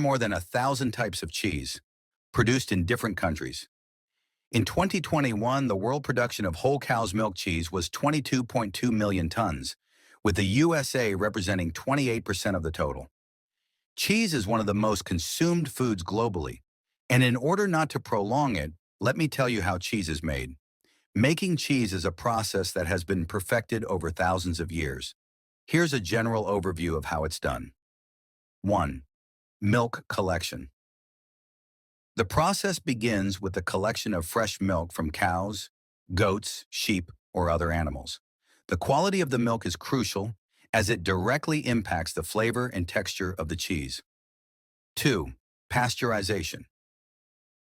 more than 1,000 types of cheese, produced in different countries. In 2021, the world production of whole cow's milk cheese was 22.2 million tons, with the USA representing 28% of the total. Cheese is one of the most consumed foods globally, and in order not to prolong it, let me tell you how cheese is made. Making cheese is a process that has been perfected over thousands of years. Here's a general overview of how it's done. 1. Milk collection. The process begins with the collection of fresh milk from cows, goats, sheep, or other animals. The quality of the milk is crucial as it directly impacts the flavor and texture of the cheese. 2. Pasteurization.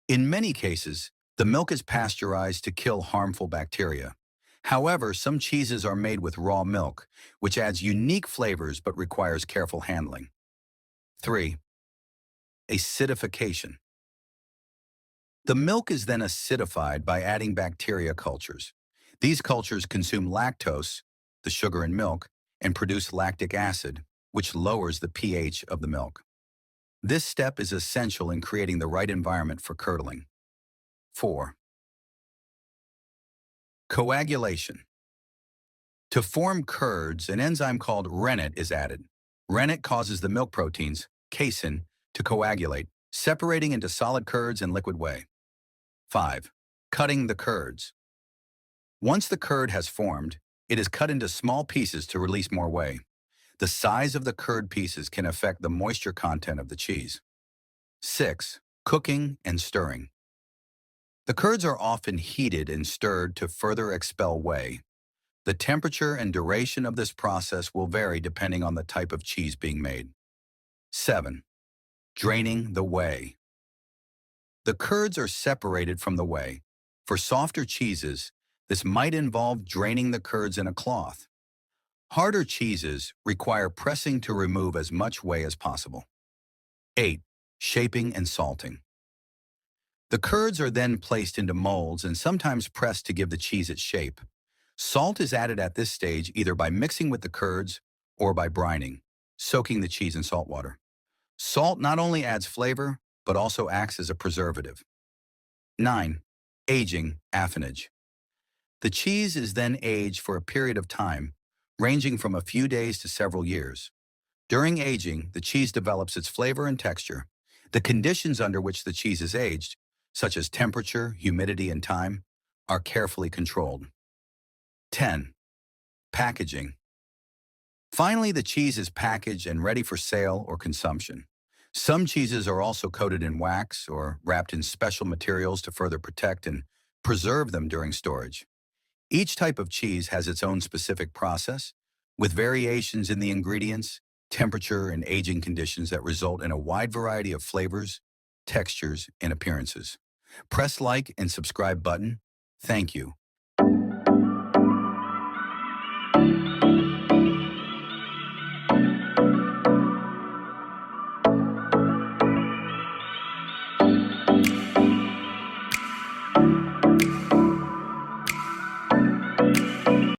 In many cases, the milk is pasteurized to kill harmful bacteria. However, some cheeses are made with raw milk, which adds unique flavors but requires careful handling. 3. Acidification. The milk is then acidified by adding bacteria cultures. These cultures consume lactose, the sugar in milk, and produce lactic acid, which lowers the pH of the milk. This step is essential in creating the right environment for curdling. 4. Coagulation. To form curds, an enzyme called rennet is added. Rennet causes the milk proteins, casein, to coagulate, separating into solid curds and liquid whey. 5. Cutting the curds. Once the curd has formed, it is cut into small pieces to release more whey. The size of the curd pieces can affect the moisture content of the cheese. 6. Cooking and stirring. The curds are often heated and stirred to further expel whey. The temperature and duration of this process will vary depending on the type of cheese being made. 7. Draining the whey. The curds are separated from the whey. For softer cheeses, this might involve draining the curds in a cloth. Harder cheeses require pressing to remove as much whey as possible. 8. Shaping and salting. The curds are then placed into molds and sometimes pressed to give the cheese its shape. Salt is added at this stage either by mixing with the curds or by brining, soaking the cheese in salt water. Salt not only adds flavor, but also acts as a preservative. 9. Aging, affinage. The cheese is then aged for a period of time, ranging from a few days to several years. During aging, the cheese develops its flavor and texture. The conditions under which the cheese is aged, such as temperature, humidity, and time, are carefully controlled. 10. Packaging. Finally, the cheese is packaged and ready for sale or consumption. Some cheeses are also coated in wax or wrapped in special materials to further protect and preserve them during storage. Each type of cheese has its own specific process, with variations in the ingredients, temperature, and aging conditions that result in a wide variety of flavors, textures, and appearances. Press like and subscribe button. Thank you.